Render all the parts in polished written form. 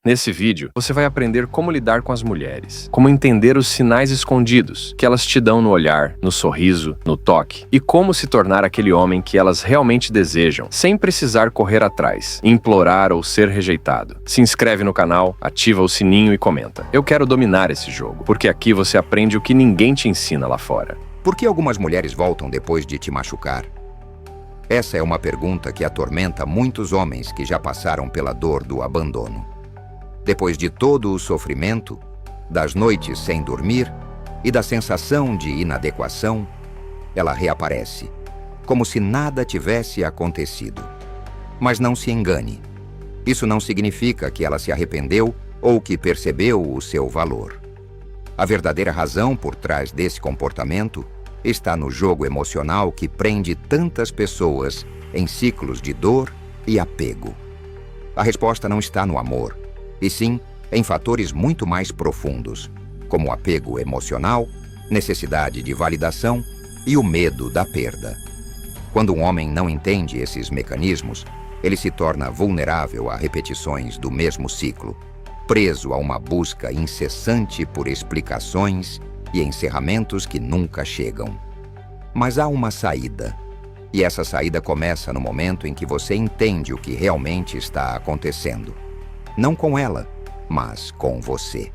Nesse vídeo, você vai aprender como lidar com as mulheres, como entender os sinais escondidos que elas te dão no olhar, no sorriso, no toque, e como se tornar aquele homem que elas realmente desejam, sem precisar correr atrás, implorar ou ser rejeitado. Se inscreve no canal, ativa o sininho e comenta. Eu quero dominar esse jogo, porque aqui você aprende o que ninguém te ensina lá fora. Por que algumas mulheres voltam depois de te machucar? Essa é uma pergunta que atormenta muitos homens que já passaram pela dor do abandono. Depois de todo o sofrimento, das noites sem dormir e da sensação de inadequação, ela reaparece, como se nada tivesse acontecido. Mas não se engane. Isso não significa que ela se arrependeu ou que percebeu o seu valor. A verdadeira razão por trás desse comportamento está no jogo emocional que prende tantas pessoas em ciclos de dor e apego. A resposta não está no amor, e sim em fatores muito mais profundos, como o apego emocional, necessidade de validação e o medo da perda. Quando um homem não entende esses mecanismos, ele se torna vulnerável a repetições do mesmo ciclo, preso a uma busca incessante por explicações e encerramentos que nunca chegam. Mas há uma saída, e essa saída começa no momento em que você entende o que realmente está acontecendo. Não com ela, mas com você.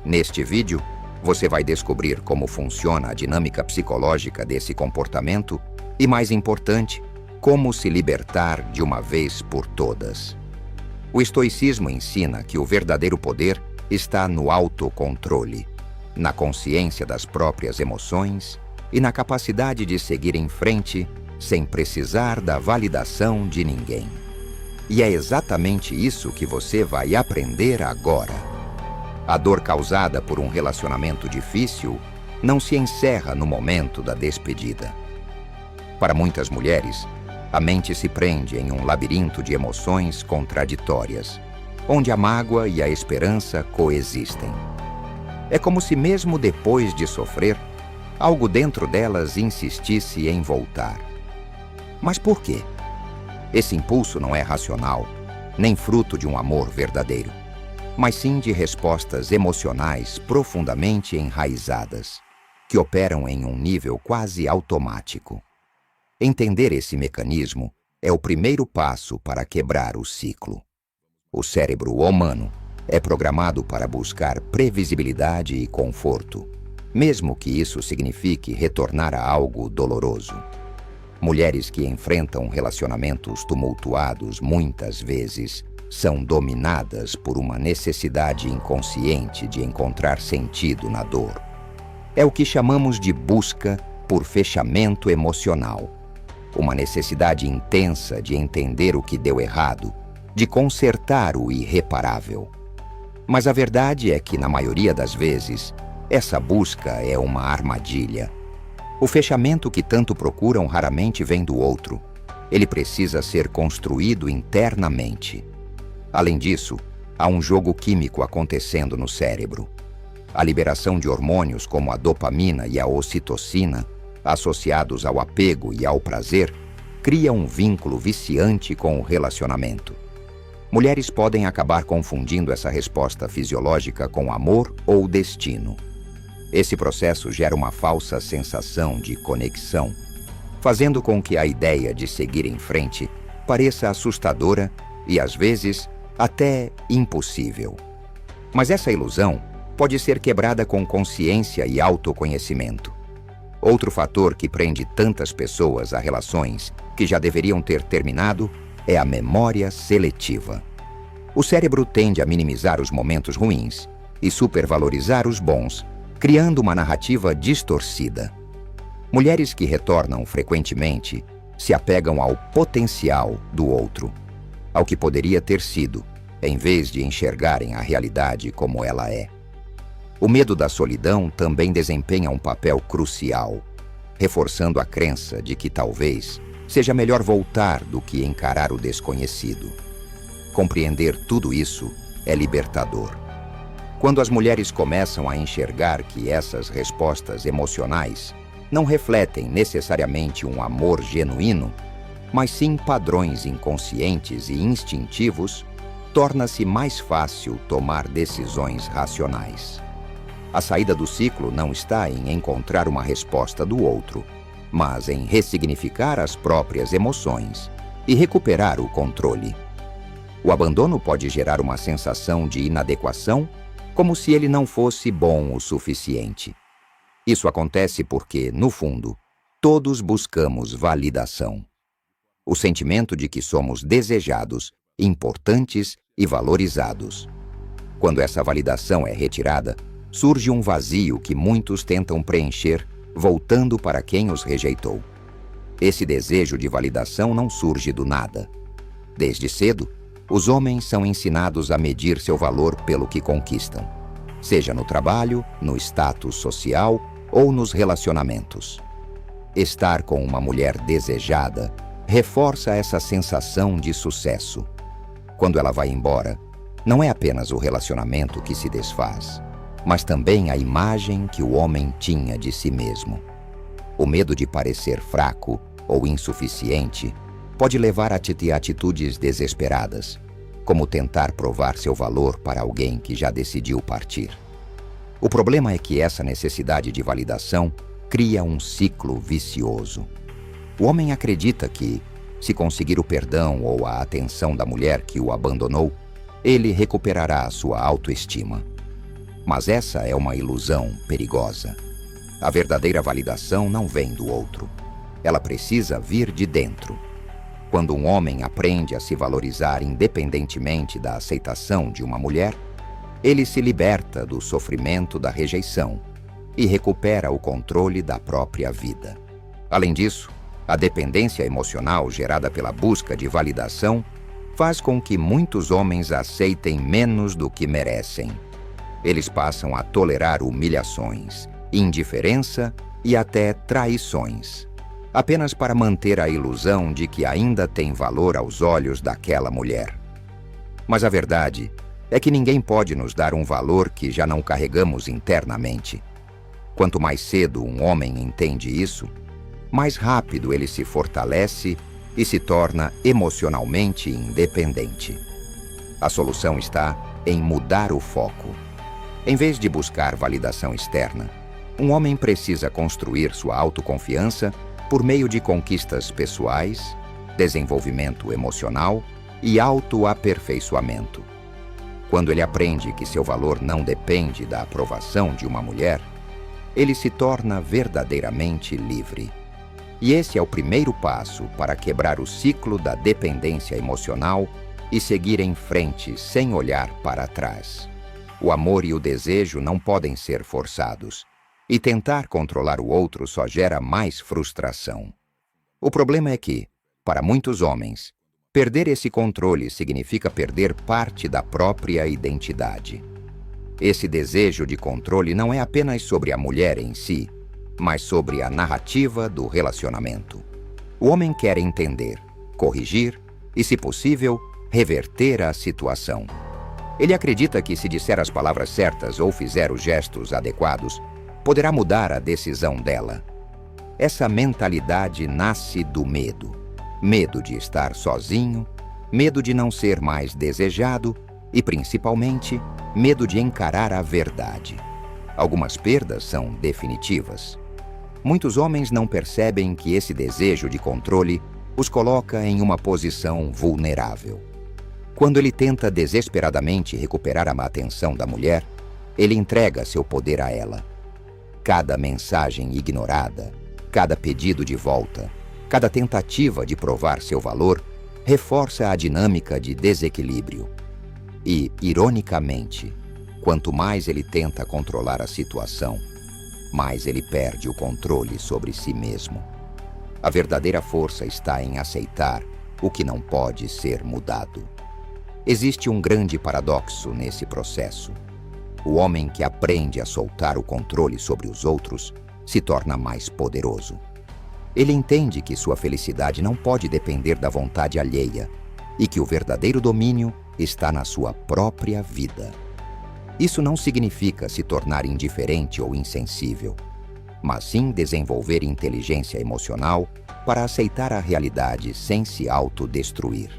Neste vídeo, você vai descobrir como funciona a dinâmica psicológica desse comportamento e, mais importante, como se libertar de uma vez por todas. O estoicismo ensina que o verdadeiro poder está no autocontrole, na consciência das próprias emoções e na capacidade de seguir em frente sem precisar da validação de ninguém. E é exatamente isso que você vai aprender agora. A dor causada por um relacionamento difícil não se encerra no momento da despedida. Para muitas mulheres, a mente se prende em um labirinto de emoções contraditórias, onde a mágoa e a esperança coexistem. É como se mesmo depois de sofrer, algo dentro delas insistisse em voltar. Mas por quê? Esse impulso não é racional, nem fruto de um amor verdadeiro, mas sim de respostas emocionais profundamente enraizadas, que operam em um nível quase automático. Entender esse mecanismo é o primeiro passo para quebrar o ciclo. O cérebro humano é programado para buscar previsibilidade e conforto, mesmo que isso signifique retornar a algo doloroso. Mulheres que enfrentam relacionamentos tumultuados muitas vezes são dominadas por uma necessidade inconsciente de encontrar sentido na dor. É o que chamamos de busca por fechamento emocional. Uma necessidade intensa de entender o que deu errado, de consertar o irreparável. Mas a verdade é que, na maioria das vezes, essa busca é uma armadilha. O fechamento que tanto procuram raramente vem do outro. Ele precisa ser construído internamente. Além disso, há um jogo químico acontecendo no cérebro. A liberação de hormônios como a dopamina e a ocitocina, associados ao apego e ao prazer, cria um vínculo viciante com o relacionamento. Mulheres podem acabar confundindo essa resposta fisiológica com amor ou destino. Esse processo gera uma falsa sensação de conexão, fazendo com que a ideia de seguir em frente pareça assustadora e, às vezes, até impossível. Mas essa ilusão pode ser quebrada com consciência e autoconhecimento. Outro fator que prende tantas pessoas a relações que já deveriam ter terminado é a memória seletiva. O cérebro tende a minimizar os momentos ruins e supervalorizar os bons, criando uma narrativa distorcida. Mulheres que retornam frequentemente se apegam ao potencial do outro, ao que poderia ter sido, em vez de enxergarem a realidade como ela é. O medo da solidão também desempenha um papel crucial, reforçando a crença de que talvez seja melhor voltar do que encarar o desconhecido. Compreender tudo isso é libertador. Quando as mulheres começam a enxergar que essas respostas emocionais não refletem necessariamente um amor genuíno, mas sim padrões inconscientes e instintivos, torna-se mais fácil tomar decisões racionais. A saída do ciclo não está em encontrar uma resposta do outro, mas em ressignificar as próprias emoções e recuperar o controle. O abandono pode gerar uma sensação de inadequação, como se ele não fosse bom o suficiente. Isso acontece porque, no fundo, todos buscamos validação. O sentimento de que somos desejados, importantes e valorizados. Quando essa validação é retirada, surge um vazio que muitos tentam preencher, voltando para quem os rejeitou. Esse desejo de validação não surge do nada. Desde cedo, os homens são ensinados a medir seu valor pelo que conquistam, seja no trabalho, no status social ou nos relacionamentos. Estar com uma mulher desejada reforça essa sensação de sucesso. Quando ela vai embora, não é apenas o relacionamento que se desfaz, mas também a imagem que o homem tinha de si mesmo. O medo de parecer fraco ou insuficiente pode levar a ter atitudes desesperadas, como tentar provar seu valor para alguém que já decidiu partir. O problema é que essa necessidade de validação cria um ciclo vicioso. O homem acredita que, se conseguir o perdão ou a atenção da mulher que o abandonou, ele recuperará a sua autoestima. Mas essa é uma ilusão perigosa. A verdadeira validação não vem do outro. Ela precisa vir de dentro. Quando um homem aprende a se valorizar independentemente da aceitação de uma mulher, ele se liberta do sofrimento da rejeição e recupera o controle da própria vida. Além disso, a dependência emocional gerada pela busca de validação faz com que muitos homens aceitem menos do que merecem. Eles passam a tolerar humilhações, indiferença e até traições, apenas para manter a ilusão de que ainda tem valor aos olhos daquela mulher. Mas a verdade é que ninguém pode nos dar um valor que já não carregamos internamente. Quanto mais cedo um homem entende isso, mais rápido ele se fortalece e se torna emocionalmente independente. A solução está em mudar o foco. Em vez de buscar validação externa, um homem precisa construir sua autoconfiança por meio de conquistas pessoais, desenvolvimento emocional e autoaperfeiçoamento. Quando ele aprende que seu valor não depende da aprovação de uma mulher, ele se torna verdadeiramente livre. E esse é o primeiro passo para quebrar o ciclo da dependência emocional e seguir em frente sem olhar para trás. O amor e o desejo não podem ser forçados, e tentar controlar o outro só gera mais frustração. O problema é que, para muitos homens, perder esse controle significa perder parte da própria identidade. Esse desejo de controle não é apenas sobre a mulher em si, mas sobre a narrativa do relacionamento. O homem quer entender, corrigir e, se possível, reverter a situação. Ele acredita que, se disser as palavras certas ou fizer os gestos adequados, poderá mudar a decisão dela. Essa mentalidade nasce do medo. Medo de estar sozinho, medo de não ser mais desejado e, principalmente, medo de encarar a verdade. Algumas perdas são definitivas. Muitos homens não percebem que esse desejo de controle os coloca em uma posição vulnerável. Quando ele tenta desesperadamente recuperar a atenção da mulher, ele entrega seu poder a ela. Cada mensagem ignorada, cada pedido de volta, cada tentativa de provar seu valor reforça a dinâmica de desequilíbrio. E, ironicamente, quanto mais ele tenta controlar a situação, mais ele perde o controle sobre si mesmo. A verdadeira força está em aceitar o que não pode ser mudado. Existe um grande paradoxo nesse processo. O homem que aprende a soltar o controle sobre os outros se torna mais poderoso. Ele entende que sua felicidade não pode depender da vontade alheia e que o verdadeiro domínio está na sua própria vida. Isso não significa se tornar indiferente ou insensível, mas sim desenvolver inteligência emocional para aceitar a realidade sem se autodestruir.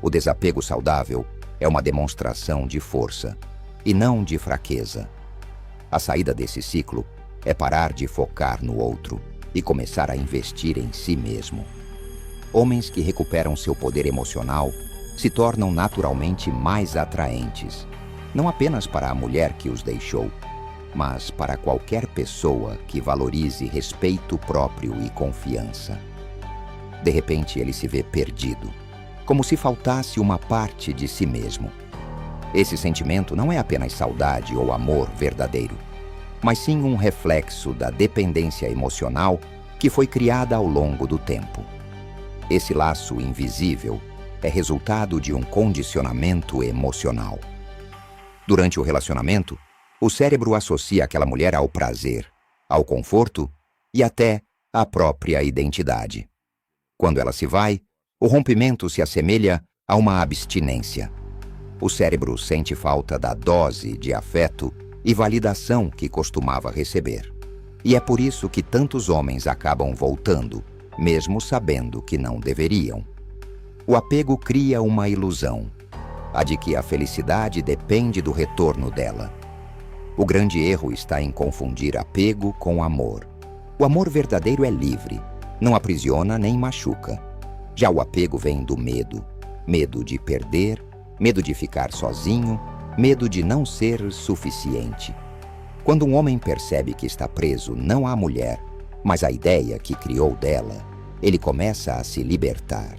O desapego saudável É uma demonstração de força, e não de fraqueza. A saída desse ciclo é parar de focar no outro e começar a investir em si mesmo. Homens que recuperam seu poder emocional se tornam naturalmente mais atraentes, não apenas para a mulher que os deixou, mas para qualquer pessoa que valorize respeito próprio e confiança. De repente ele se vê perdido, como se faltasse uma parte de si mesmo. Esse sentimento não é apenas saudade ou amor verdadeiro, mas sim um reflexo da dependência emocional que foi criada ao longo do tempo. Esse laço invisível é resultado de um condicionamento emocional. Durante o relacionamento, o cérebro associa aquela mulher ao prazer, ao conforto e até à própria identidade. Quando ela se vai, o rompimento se assemelha a uma abstinência. O cérebro sente falta da dose de afeto e validação que costumava receber. E é por isso que tantos homens acabam voltando, mesmo sabendo que não deveriam. O apego cria uma ilusão, a de que a felicidade depende do retorno dela. O grande erro está em confundir apego com amor. O amor verdadeiro é livre, não aprisiona nem machuca. Já o apego vem do medo. Medo de perder, medo de ficar sozinho, medo de não ser suficiente. Quando um homem percebe que está preso não à mulher, mas à ideia que criou dela, ele começa a se libertar.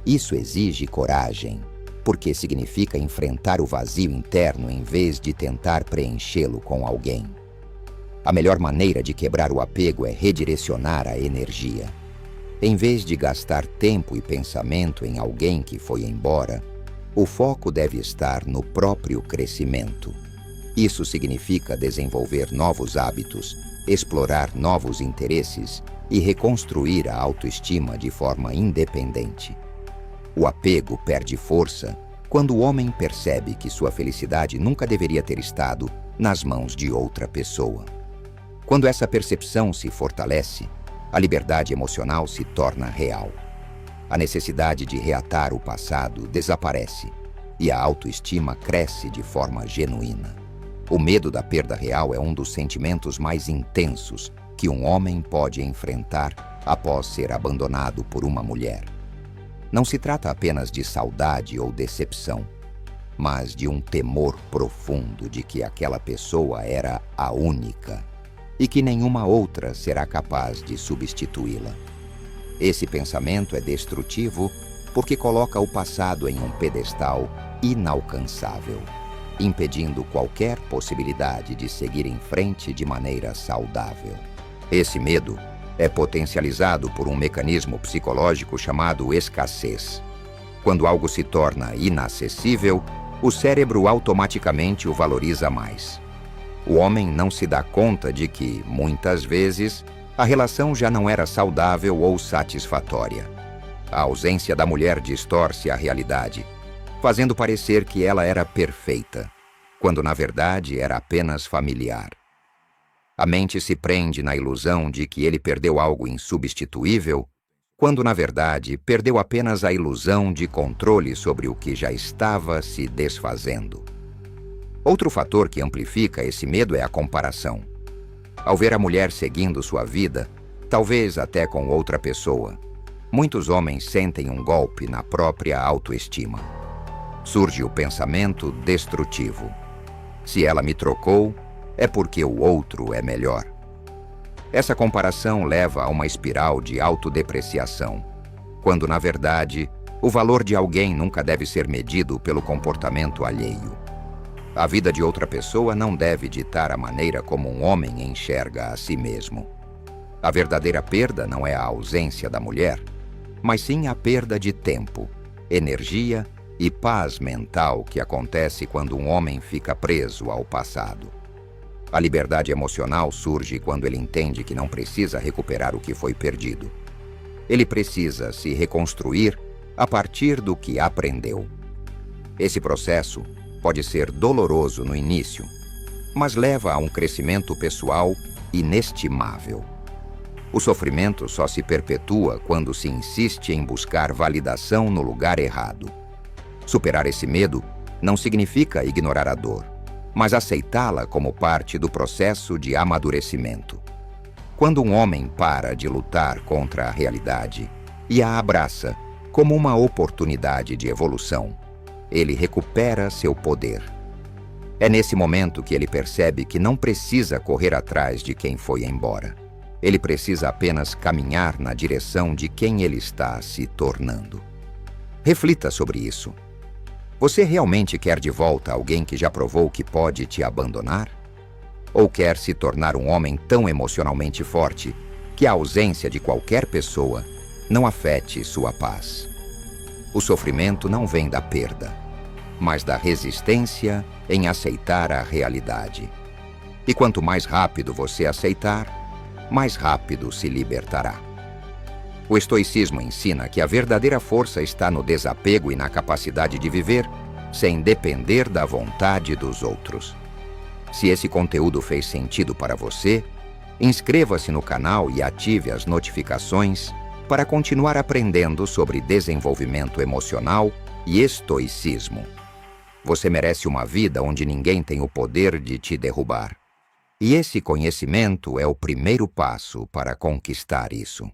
Isso exige coragem, porque significa enfrentar o vazio interno em vez de tentar preenchê-lo com alguém. A melhor maneira de quebrar o apego é redirecionar a energia. Em vez de gastar tempo e pensamento em alguém que foi embora, o foco deve estar no próprio crescimento. Isso significa desenvolver novos hábitos, explorar novos interesses e reconstruir a autoestima de forma independente. O apego perde força quando o homem percebe que sua felicidade nunca deveria ter estado nas mãos de outra pessoa. Quando essa percepção se fortalece, a liberdade emocional se torna real. A necessidade de reatar o passado desaparece e a autoestima cresce de forma genuína. O medo da perda real é um dos sentimentos mais intensos que um homem pode enfrentar após ser abandonado por uma mulher. Não se trata apenas de saudade ou decepção, mas de um temor profundo de que aquela pessoa era a única e que nenhuma outra será capaz de substituí-la. Esse pensamento é destrutivo porque coloca o passado em um pedestal inalcançável, impedindo qualquer possibilidade de seguir em frente de maneira saudável. Esse medo é potencializado por um mecanismo psicológico chamado escassez. Quando algo se torna inacessível, o cérebro automaticamente o valoriza mais. O homem não se dá conta de que, muitas vezes, a relação já não era saudável ou satisfatória. A ausência da mulher distorce a realidade, fazendo parecer que ela era perfeita, quando na verdade era apenas familiar. A mente se prende na ilusão de que ele perdeu algo insubstituível, quando na verdade perdeu apenas a ilusão de controle sobre o que já estava se desfazendo. Outro fator que amplifica esse medo é a comparação. Ao ver a mulher seguindo sua vida, talvez até com outra pessoa, muitos homens sentem um golpe na própria autoestima. Surge o pensamento destrutivo: se ela me trocou, é porque o outro é melhor. Essa comparação leva a uma espiral de autodepreciação, quando, na verdade, o valor de alguém nunca deve ser medido pelo comportamento alheio. A vida de outra pessoa não deve ditar a maneira como um homem enxerga a si mesmo. A verdadeira perda não é a ausência da mulher, mas sim a perda de tempo, energia e paz mental que acontece quando um homem fica preso ao passado. A liberdade emocional surge quando ele entende que não precisa recuperar o que foi perdido. Ele precisa se reconstruir a partir do que aprendeu. Esse processo pode ser doloroso no início, mas leva a um crescimento pessoal inestimável. O sofrimento só se perpetua quando se insiste em buscar validação no lugar errado. Superar esse medo não significa ignorar a dor, mas aceitá-la como parte do processo de amadurecimento. Quando um homem para de lutar contra a realidade e a abraça como uma oportunidade de evolução, ele recupera seu poder. É nesse momento que ele percebe que não precisa correr atrás de quem foi embora. Ele precisa apenas caminhar na direção de quem ele está se tornando. Reflita sobre isso. Você realmente quer de volta alguém que já provou que pode te abandonar? Ou quer se tornar um homem tão emocionalmente forte que a ausência de qualquer pessoa não afete sua paz? O sofrimento não vem da perda, mas da resistência em aceitar a realidade. E quanto mais rápido você aceitar, mais rápido se libertará. O estoicismo ensina que a verdadeira força está no desapego e na capacidade de viver sem depender da vontade dos outros. Se esse conteúdo fez sentido para você, inscreva-se no canal e ative as notificações para continuar aprendendo sobre desenvolvimento emocional e estoicismo. Você merece uma vida onde ninguém tem o poder de te derrubar. E esse conhecimento é o primeiro passo para conquistar isso.